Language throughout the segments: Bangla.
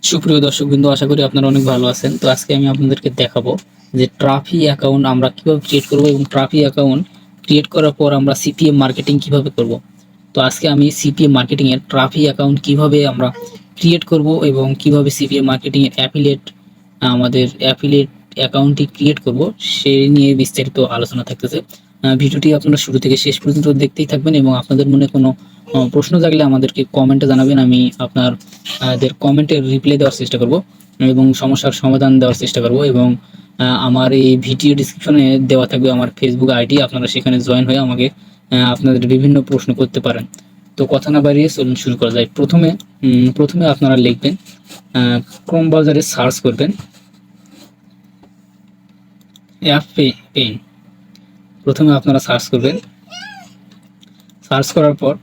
সুপ্রিয় দর্শকবৃন্দ, আশা করি আপনারা অনেক ভালো আছেন। তো আজকে আমি আপনাদেরকে দেখাবো যে ট্রাফি অ্যাকাউন্ট আমরা কিভাবে ক্রিয়েট করব এবং ট্রাফি অ্যাকাউন্ট ক্রিয়েট করার পর আমরা সিপিএম মার্কেটিং কিভাবে করব। তো আজকে আমি সিপিএম মার্কেটিং এর ট্রাফি অ্যাকাউন্ট কিভাবে আমরা ক্রিয়েট করব এবং কিভাবে সিপিএম মার্কেটিং এর আমাদের অ্যাফিলিয়েট অ্যাকাউন্টটি ক্রিয়েট করব সেই নিয়ে বিস্তারিত আলোচনা থাকতেছে। ভিডিওটি আপনারা শুরু থেকে শেষ পর্যন্ত দেখতেই থাকবেন এবং আপনাদের মনে কোনো প্রশ্ন থাকলে আমাদেরকে কমেন্টে জানাবেন। আমি আপনাদের কমেন্টের রিপ্লাই দেওয়ার চেষ্টা করব এবং সমস্যার সমাধান দেওয়ার চেষ্টা করব। এবং আমার এই ভিডিও ডিসক্রিপশনে দেওয়া থাকবে আমার ফেসবুক আইডি, আপনারা সেখানে জয়েন হয়ে আমাকে আপনাদের বিভিন্ন প্রশ্ন করতে পারেন। তো কথা না বাড়িয়ে চলুন শুরু করা যায়। প্রথমে আপনারা লিখবেন, ক্রোম ব্রাউজারে সার্চ করবেন অ্যাপেইন। প্রথমে আপনারা সার্চ করবেন, সার্চ করার পর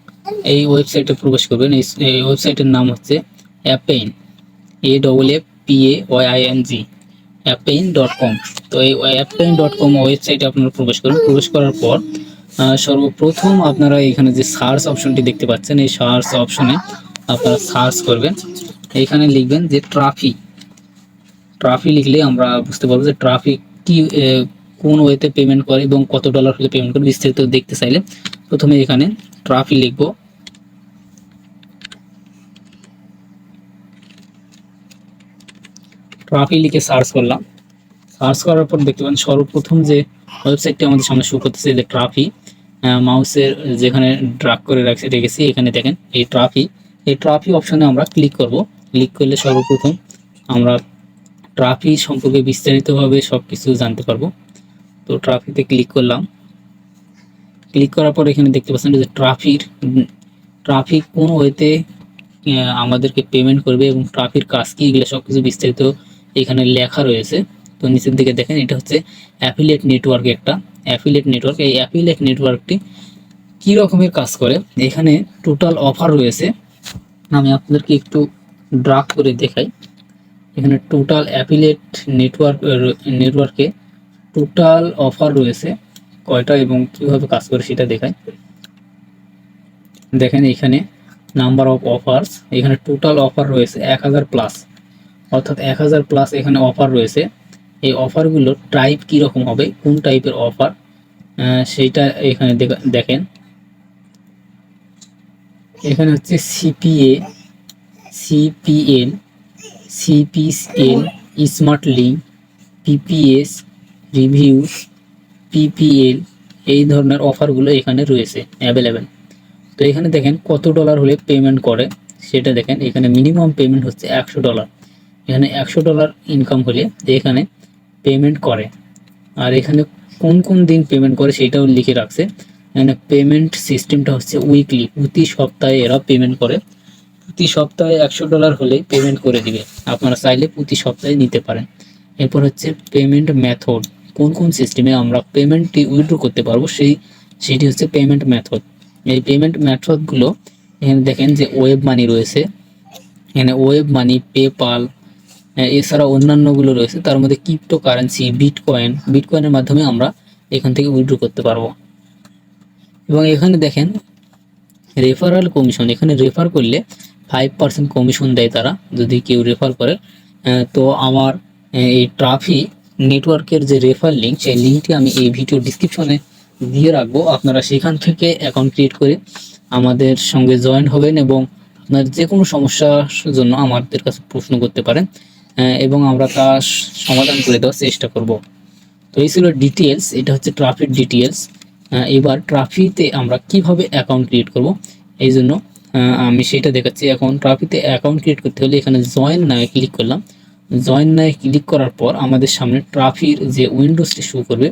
এই ওয়েবসাইটে প্রবেশ করবেন। এই ওয়েবসাইটের নাম হচ্ছে অ্যাপেইন, AAPAYING, appin.com। তো এই appin.com ওয়েবসাইটে আপনারা প্রবেশ করুন। প্রবেশ করার পর সর্বপ্রথম আপনারা এখানে যে সার্চ অপশনটি দেখতে পাচ্ছেন, এই সার্চ অপশনে আপনারা সার্চ করবেন। এখানে লিখবেন যে ট্রাফি লিখলে আমরা বুঝতে পারবো যে ট্রাফি কি, কোন ওয়েতে পেমেন্ট করে এবং কত ডলার হলে পেমেন্ট করে। বিস্তারিত দেখতে চাইলে প্রথমে এখানে ট্রাফি লিখবো। ট্রাফি লিখে সার্চ করলাম। সার্চ করার পর দেখতে পাবেন সর্বপ্রথম যে ওয়েবসাইটটি আমাদের সামনে শো করতেছে যে ট্রাফি। মাউসের যেখানে ড্রাগ করে রেখেছি এখানে দেখেন এই ট্রাফি অপশনে আমরা ক্লিক করব। ক্লিক করলে সর্বপ্রথম আমরা ট্রাফি সম্পর্কে বিস্তারিতভাবে সব কিছু জানতে পারবো। তো ট্রাফিতে ক্লিক করলাম। ক্লিক করার পর এখানে দেখতে পাচ্ছেন যে ট্রাফিক কোন ওয়েতে আমাদেরকে পেমেন্ট করবে এবং ট্রাফির কাজ কি, এগুলো সব কিছু বিস্তারিত এখানে লেখা রয়েছে। তো নিচের দিকে দেখেন এটা হচ্ছে অ্যাফিলিয়েট নেটওয়ার্ক, একটা অ্যাফিলিয়েট নেটওয়ার্ক। এই অ্যাফিলিয়েট নেটওয়ার্কটি কি রকমের কাজ করে, এখানে টোটাল অফার রয়েছে। আমি আপনাদেরকে একটু ড্রাগ করে দেখাই। এখানে টোটাল অ্যাফিলিয়েট নেটওয়ার্কে টোটাল অফার রয়েছে কয়টা এবং কিভাবে কাজ করে সেটা দেখাই। দেখেন এখানে নাম্বার অফ অফার্স, এখানে টোটাল অফার রয়েছে 1000+, অর্থাৎ 1000+ এখানে অফার রয়েছে। এই অফারগুলোর টাইপ কীরকম হবে, কোন টাইপের অফার সেইটা এখানে দেখেন। এখানে হচ্ছে CPL, CPL, smart link, PPS, reviews, PPL, এই ধরনের অফারগুলো এখানে রয়েছে অ্যাভেলেবেল। তো এখানে দেখেন কত ডলার হলে পেমেন্ট করে সেটা দেখেন। এখানে মিনিমাম পেমেন্ট হচ্ছে $100। এখানে $100 ইনকাম হলে এখানে পেমেন্ট করে। আর এখানে কোন কোন দিন পেমেন্ট করে সেটাও লিখে রাখছে। এখানে পেমেন্ট সিস্টেমটা হচ্ছে উইকলি, প্রতি সপ্তাহে এরা পেমেন্ট করে। প্রতি সপ্তাহে $100 হলে পেমেন্ট করে দিবে। আপনারা চাইলে প্রতি সপ্তাহে নিতে পারেন। এরপর হচ্ছে পেমেন্ট মেথড, কোন কোন সিস্টেমে আমরা পেমেন্টটি উইথড্র করতে পারবো সেটি হচ্ছে পেমেন্ট মেথড। এই পেমেন্ট মেথডগুলো এখানে দেখেন যে ওয়েব মানি রয়েছে, এখানে ওয়েব মানি, পেপাল, এছাড়া অন্যান্যগুলো রয়েছে। তার মধ্যে ক্রিপ্টোকারেন্সি, বিটকয়েনের মাধ্যমে আমরা এখান থেকে উইথড্র করতে পারবো। এবং এখানে দেখেন রেফারাল কমিশন, এখানে রেফার করলে 5% কমিশন দেয় তারা, যদি কেউ রেফার করে। তো আমার এই ট্রাফি নেটওয়ার্কের যে রেফার লিঙ্ক, সেই লিঙ্কটি আমি এই ভিডিও ডিসক্রিপশনে দিয়ে রাখবো। আপনারা সেখান থেকে অ্যাকাউন্ট ক্রিয়েট করে আমাদের সঙ্গে জয়েন হবেন এবং আপনার যে কোনো সমস্যার জন্য আমাদের কাছে প্রশ্ন করতে পারেন এবং আমরা তা সমাধান করে দেওয়ার চেষ্টা করব। তো এই ছিল ডিটেলস, এটা হচ্ছে ট্রাফির ডিটেলস। এবার ট্রাফিতে আমরা কিভাবে অ্যাকাউন্ট ক্রিয়েট করব এই জন্য আমি সেটা দেখাচ্ছি। এখন ট্রাফিতে অ্যাকাউন্ট ক্রিয়েট করতে হলে এখানে জয়েন নাও ক্লিক করলাম। জয়েন নাও ক্লিক করার পর আমাদের সামনে ট্রাফির যে উইন্ডোজটি শো করবে,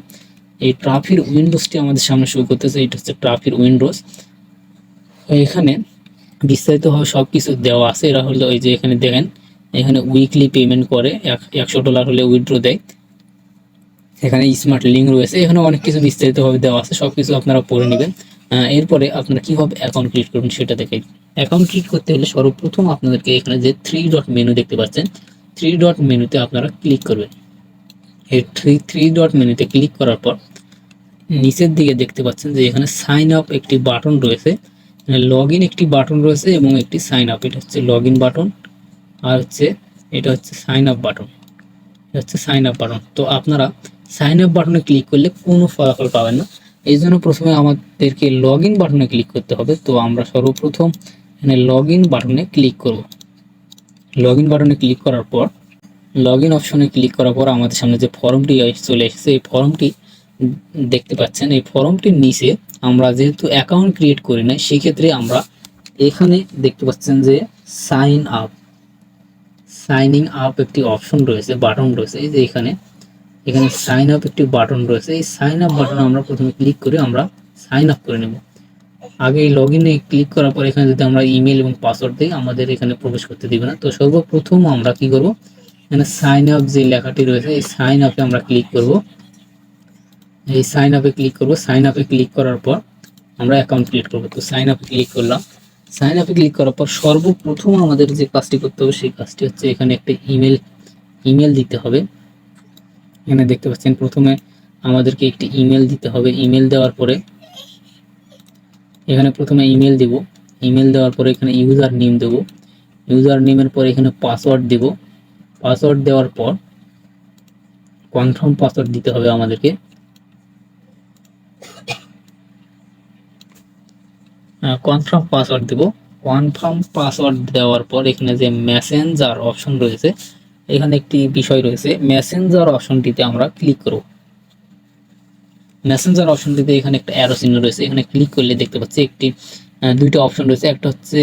এই ট্রাফির উইন্ডোজটি আমাদের সামনে শো করতেছে। এটা হচ্ছে ট্রাফির উইন্ডোজ। এখানে বিস্তারিতভাবে সব কিছু দেওয়া আছে। এরা হলো এই যে এখানে দেখেন, এখানে উইকলি পেমেন্ট করে, $100 হলে উইথড্র দেয়। এখানে স্মার্ট লিঙ্ক রয়েছে, এখানে অনেক কিছু বিস্তারিতভাবে দেওয়া আছে, সব কিছু আপনারা পড়ে নেবেন। এরপরে আপনারা কীভাবে অ্যাকাউন্ট ক্রিয়েট করবেন সেটা দেখে। অ্যাকাউন্ট ক্রিয়েট করতে হলে সর্বপ্রথম আপনাদেরকে এখানে যে 3 ডট মেনু দেখতে পাচ্ছেন, 3 ডট মেনুতে আপনারা ক্লিক করবেন। এই 3 ডট মেনুতে ক্লিক করার পর নিচের দিকে দেখতে পাচ্ছেন যে এখানে সাইন আপ একটি বাটন রয়েছে, লগ ইন একটি বাটন রয়েছে এবং একটি সাইন আপ। এটা হচ্ছে লগ ইন বাটন আর হচ্ছে এটা হচ্ছে সাইন আপ বাটন, এটা হচ্ছে সাইন আপ বাটন। তো আপনারা সাইন আপ বাটনে ক্লিক করলে কোনো ফলাফল পাবেন না। এই জন্য প্রথমে আমাদেরকে লগ ইন বাটনে ক্লিক করতে হবে। তো আমরা সর্বপ্রথম এখানে লগ ইন বাটনে ক্লিক করব। লগ ইন বাটনে ক্লিক করার পর লগ ইন অপশনে ক্লিক করার পর আমাদের সামনে যে ফর্মটি চলে এসেছে, এই ফর্মটি দেখতে পাচ্ছেন। এই ফর্মটির নিচে আমরা যেহেতু অ্যাকাউন্ট ক্রিয়েট করি নাই, সেক্ষেত্রে আমরা এখানে দেখতে পাচ্ছেন যে সাইন আপ, সাইনিং আপ একটি অপশন রয়েছে, বাটন রয়েছে। এই যে এখানে সাইন আপ একটি বাটন রয়েছে। এই সাইন আপ বাটনে আমরা প্রথমে ক্লিক করে আমরা সাইন আপ করে নেব। আগে এই লগ ইনে ক্লিক করার পর এখানে যদি আমরা ইমেল এবং পাসওয়ার্ড দিই, আমাদের এখানে প্রবেশ করতে দিবে না। তো সর্বপ্রথম আমরা কি করব, এখানে সাইন আপ যে লেখাটি রয়েছে, এই সাইন আপে আমরা ক্লিক করব। এই সাইন আপে ক্লিক করব। সাইন আপে ক্লিক করার পর আমরা অ্যাকাউন্ট ক্রিয়েট করব। তো সাইন আপে ক্লিক করলাম। সাইন আপে ক্লিক করার পর সর্বপ্রথম আমাদের যে কাজটি করতে হবে, সেই কাজটি হচ্ছে এখানে একটা ইমেল দিতে হবে। এখানে দেখতে পাচ্ছেন প্রথমে আমাদেরকে একটি ইমেল দিতে হবে। ইমেল দেওয়ার পরে এখানে প্রথমে ইমেল দিব। ইমেল দেওয়ার পরে এখানে ইউজার নেম দেব। ইউজার নেমের পরে এখানে পাসওয়ার্ড দেব। পাসওয়ার্ড দেওয়ার পর কনফার্ম পাসওয়ার্ড দিতে হবে আমাদেরকে। কনফার্ম পাসওয়ার্ড দেব। কনফার্ম পাসওয়ার্ড দেওয়ার পর এখানে যে মেসেঞ্জার অপশন রয়েছে, এখানে একটি বিষয় রয়েছে, মেসেঞ্জার অপশনটিতে আমরা ক্লিক করব। মেসেঞ্জার অপশনটিতে এখানে একটা অ্যারো চিহ্ন রয়েছে, এখানে ক্লিক করলে দেখতে পাচ্ছি দুইটা অপশন রয়েছে, একটা হচ্ছে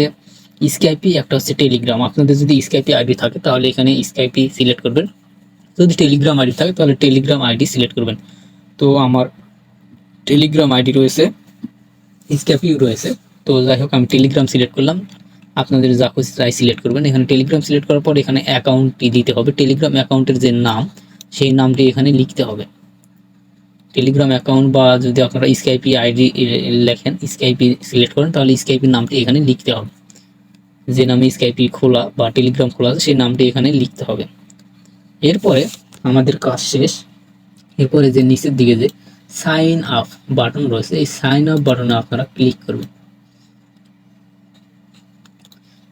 স্কাইপি, একটা হচ্ছে টেলিগ্রাম। আপনাদের যদি স্কাইপি আইডি থাকে তাহলে এখানে স্কাইপি সিলেক্ট করবেন, যদি টেলিগ্রাম আইডি থাকে তাহলে টেলিগ্রাম আইডি সিলেক্ট করবেন। তো আমার টেলিগ্রাম আইডি রয়েছে, স্কাইপিও রয়েছে। তো যাই হোক আমি টেলিগ্রাম সিলেক্ট করলাম, আপনাদের যা খুশি তাই সিলেক্ট করবেন। এখানে টেলিগ্রাম সিলেক্ট করার পর এখানে অ্যাকাউন্টটি দিতে হবে। টেলিগ্রাম অ্যাকাউন্টের যে নাম, সেই নামটি এখানে লিখতে হবে। টেলিগ্রাম অ্যাকাউন্ট বা যদি আপনারা স্কাইপি আইডি লেখেন, স্কাইপি সিলেক্ট করেন, তাহলে স্কাইপির নামটি এখানে লিখতে হবে। যে নামে স্কাইপি খোলা বা টেলিগ্রাম খোলা আছে সেই নামটি এখানে লিখতে হবে। এরপরে আমাদের কাজ শেষ। এরপরে যে নিচের দিকে যে সাইন আপ বাটন রয়েছে, এই সাইন আপ বাটনে আপনারা ক্লিক করবেন।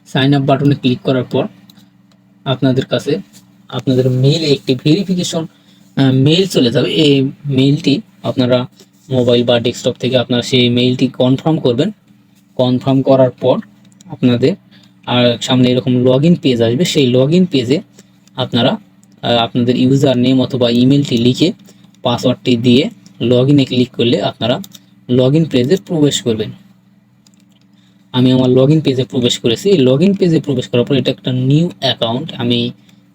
সাইন আপ বাটনে ক্লিক করার পর আপনাদের কাছে আপনাদের মেইলে একটি ভেরিফিকেশন মেইল চলে যাবে। এই মেইলটি আপনারা মোবাইল বা ডেস্কটপ থেকে আপনারা সেই মেইলটি কনফার্ম করবেন। কনফার্ম করার পর আপনাদের সামনে এরকম লগ ইন পেজ আসবে। সেই লগ ইন পেজে আপনারা আপনাদের ইউজার নেম অথবা ইমেলটি লিখে পাসওয়ার্ডটি দিয়ে লগ ইনে ক্লিক করলে আপনারা লগ ইন পেজে প্রবেশ করবেন। আমি আমার লগ ইন পেজে প্রবেশ করেছি। লগ ইন পেজে প্রবেশ করার পর এটা একটা নিউ অ্যাকাউন্ট আমি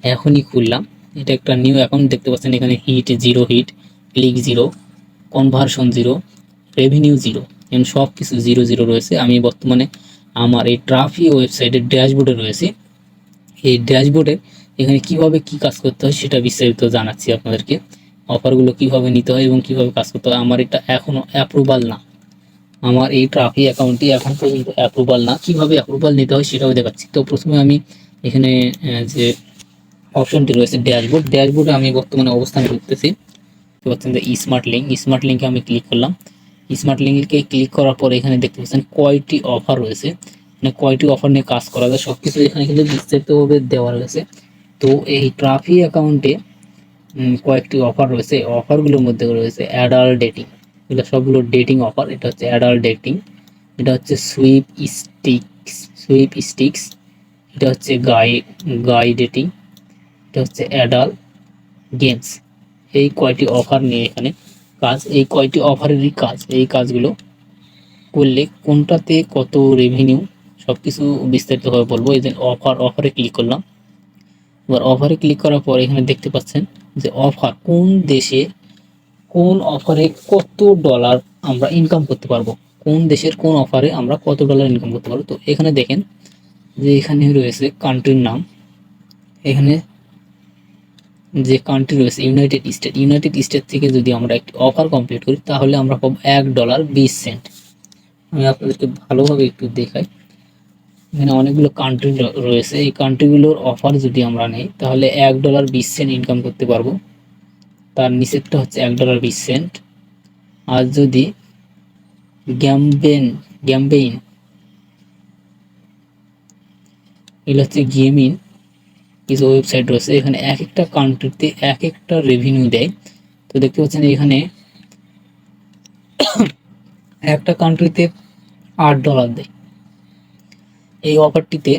এখনই খুললাম। এটা একটা নিউ অ্যাকাউন্ট দেখতে পাচ্ছেন, এখানে hit 0, hit click 0, conversion 0, revenue 0, এখানে সব কিছু 0 রয়েছে। আমি বর্তমানে আমার এই ট্রাফি ওয়েবসাইটের ড্যাশবোর্ডে রয়েছে। এই ড্যাশবোর্ডে এখানে কিভাবে কি কাজ করতে হয় সেটা বিস্তারিত জানাচ্ছি আপনাদেরকে। অফারগুলো কিভাবে নিতে হয় এবং কিভাবে কাজ করতে হয়। আমার এটা এখনো অ্যাপ্রুভাল না, আমার এই ট্রাফি অ্যাকাউন্টটি এখন পর্যন্ত অ্যাপ্রুভাল না। কিভাবে অ্যাপ্রুভাল নিতে হয় সেটাও দেখাচ্ছি। তো প্রথমে আমি এখানে যে অপশনটি রয়েছে ড্যাশবোর্ড, ড্যাশবোর্ডে আমি বর্তমানে অবস্থান করতেছি। দেখতে পাচ্ছেন যে স্মার্ট লিঙ্কে আমি ক্লিক করলাম। স্মার্ট লিঙ্কে ক্লিক করার পর এখানে দেখতে পাচ্ছেন কয়টি অফার রয়েছে, মানে কয়টি অফার নিয়ে কাজ করা যায় সব কিছু এখানে কিন্তু বিস্তারিতভাবে দেওয়া রয়েছে। তো এই ট্রাফি অ্যাকাউন্টে কয়েকটি অফার রয়েছে। অফারগুলোর মধ্যে রয়েছে অ্যাডাল্ট ডেটিং, এগুলো সবগুলো ডেটিং অফার। এটা হচ্ছে অ্যাডাল্ট ডেটিং, এটা হচ্ছে সুইপ স্টিক্স, এটা হচ্ছে গাই ডেটিং, এটা হচ্ছে অ্যাডাল্ট গেমস। এই কয়টি অফার নিয়ে এখানে কাজ, এই কয়টি অফারেরই কাজ। এই কাজগুলো করলে কোনটাতে কত রেভিনিউ সব কিছু বিস্তারিতভাবে বলবো। এই যে অফারে ক্লিক করলাম। এবার অফারে ক্লিক করার পর এখানে দেখতে পাচ্ছেন যে অফার কোন দেশে কোন অফারে কত ডলার আমরা ইনকাম করতে পারবো, কোন দেশের কোন অফারে আমরা কত ডলার ইনকাম করতে পারবো। তো এখানে দেখেন যে এখানে রয়েছে কান্ট্রির নাম। এখানে যে কান্ট্রি রয়েছে ইউনাইটেড স্টেট থেকে যদি আমরা একটি অফার কমপ্লিট করি তাহলে আমরা পাবো $1.20। আমি আপনাদেরকে ভালোভাবে একটু দেখাই। এখানে অনেকগুলো কান্ট্রি রয়েছে, এই কান্ট্রিগুলোর অফার যদি আমরা নেই তাহলে $1.20 ইনকাম করতে পারবো। তার নিচেরটা হচ্ছে $1.20। আর যদি গ্যাম্বেইন, এগুলো হচ্ছে গেমিং, কিছু ওয়েবসাইট রয়েছে, এখানে এক একটা কান্ট্রিতে এক একটা রেভিনিউ দেয়। তো দেখতে পাচ্ছেন এখানে একটা কান্ট্রিতে $8 দেয়। এই অফারটিতে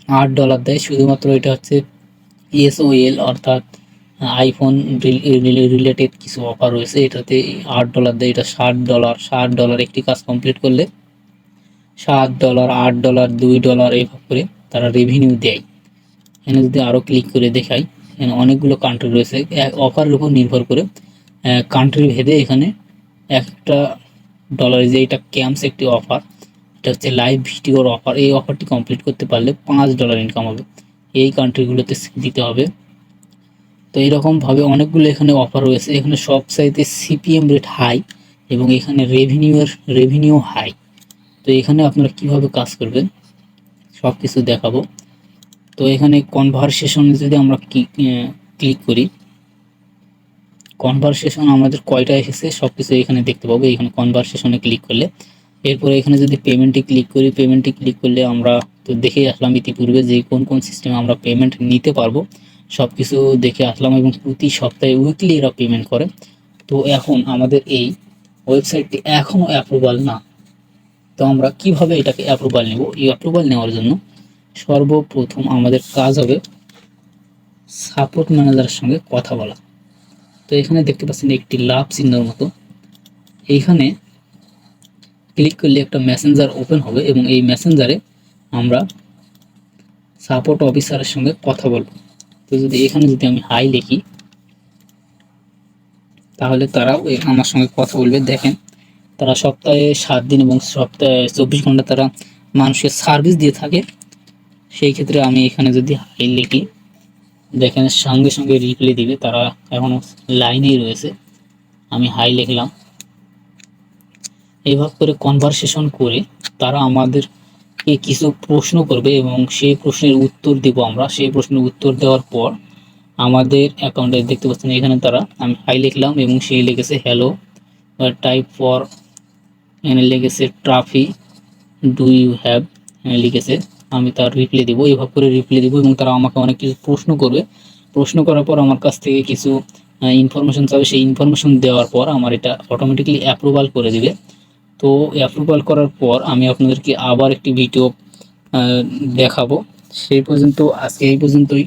$8 দেয় শুধুমাত্র। এটা হচ্ছে এসওএল অর্থাৎ আইফোন রিলেটেড কিছু অফার রয়েছে, এটাতে $8 দেয়। এটা $60 একটি কাজ কমপ্লিট করলে $7, $8, $2 এইভাবে করে তারা রেভিনিউ দেয়। এখানে যদি আরও ক্লিক করে দেখাই, এখানে অনেকগুলো কান্ট্রি রয়েছে। অফারের উপর নির্ভর করে কান্ট্রি ভেদে এখানে একটা ডলার, যে এটা ক্যাম্পস একটি অফার, এটা হচ্ছে লাইভ ভিডিওর অফার। এই অফারটি কমপ্লিট করতে পারলে $5 ইনকাম হবে। এই কান্ট্রিগুলোতে দিতে হবে। তো এইরকমভাবে অনেকগুলো এখানে অফার রয়েছে। এখানে সব চাইতে সিপিএম রেট হাই এবং এখানে রেভিনিউ হাই। তো এখানে আপনারা কিভাবে কাজ করবেন সব কিছু দেখাবো। তো এখানে কনভারসেশনে যদি আমরা ক্লিক করি, কনভারসেশন আমাদের কয়টা এসেছে সব কিছু এখানে দেখতে পাবো। এখানে কনভারসেশনে ক্লিক করলে, এরপরে এখানে যদি পেমেন্টে ক্লিক করি, পেমেন্টে ক্লিক করলে আমরা তো দেখে আসলাম ইতিপূর্বে যে কোন কোন সিস্টেমে আমরা পেমেন্ট নিতে পারবো, সব কিছু দেখে আসলাম। এবং প্রতি সপ্তাহে উইকলি এরা পেমেন্ট করে। তো এখন আমাদের এই ওয়েবসাইটটি এখনও অ্যাপ্রুভাল না। তো আমরা কিভাবে এটাকে অ্যাপ্রুভাল নেব? এই অ্যাপ্রুভাল নেওয়ার জন্য সর্বপ্রথম আমাদের কাজ হবে সাপোর্ট ম্যানেজারের সঙ্গে কথা বলা। তো এখানে দেখতে পাচ্ছেন একটি লাভ চিহ্নের মতো, এইখানে ক্লিক করলে একটা মেসেঞ্জার ওপেন হবে এবং এই মেসেঞ্জারে আমরা সাপোর্ট অফিসারের সঙ্গে কথা বলব। তো এখানে যদি আমি হাই লিখি, তাহলে তারাও আমার সঙ্গে কথা বলবে। দেখেন, তারা সপ্তাহে 7 দিন এবং সপ্তাহে 24 ঘন্টা তারা মানুষের সার্ভিস দিয়ে থাকে। সেই ক্ষেত্রে আমি এখানে যদি হাই লিখি, দেখেন সঙ্গে সঙ্গে রিপ্লাই দিবে। তারা এখনও লাইনেই রয়েছে। আমি হাই লিখলাম। এইভাবে করে কনভারসেশন করে তারা আমাদেরকে কিছু প্রশ্ন করবে এবং সেই প্রশ্নের উত্তর দেব আমরা। সেই প্রশ্নের উত্তর দেওয়ার পর আমাদের অ্যাকাউন্টে দেখতে পাচ্ছেন এখানে আমি হাই লিখলাম এবং সে লিখেছে হ্যালো, টাইপ ফর, এখানে লিখেছে ট্রাফি, ডু ইউ হ্যাভ, লিখেছে। আমি তার রিপ্লাই দেবো। এইভাবে করে রিপ্লাই দেবো এবং তারা আমাকে অনেক কিছু প্রশ্ন করবে। প্রশ্ন করার পর আমার কাছ থেকে কিছু ইনফরমেশন চাবে। সেই ইনফরমেশন দেওয়ার পর আমার এটা অটোমেটিক্যালি অ্যাপ্রুভাল করে দিবে। তো অ্যাপ্রুভাল করার পর আমি আপনাদেরকে আবার একটি ভিডিও দেখাবো। আজকে এই পর্যন্তই।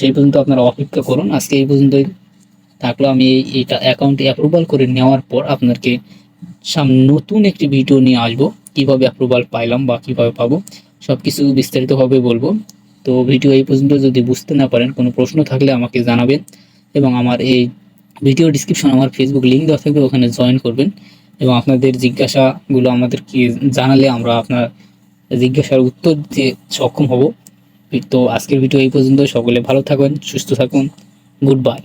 সেই পর্যন্ত আপনারা অপেক্ষা করুন। আজকে এই পর্যন্তই থাকলো। আমি এইটা অ্যাকাউন্টে অ্যাপ্রুভাল করে নেওয়ার পর আপনাদেরকে নতুন একটি ভিডিও নিয়ে আসবো, কিভাবে অ্যাপ্রুভাল পাইলাম বা কিভাবে পাবো সব কিছু বিস্তারিতভাবে বলবো। তো ভিডিও এই পর্যন্ত যদি বুঝতে না পারেন, কোনো প্রশ্ন থাকলে আমাকে জানাবেন এবং আমার এই ভিডিও ডিসক্রিপশন আমার ফেসবুক লিঙ্ক দেওয়া থাকবে, ওখানে জয়েন করবেন এবং আপনাদের জিজ্ঞাসাগুলো আমাদেরকে জানালে আমরা আপনার জিজ্ঞাসার উত্তর দিতে সক্ষম হব। তো আজকের ভিডিও এই পর্যন্ত। সকলে ভালো থাকুন, সুস্থ থাকুন। Good bye.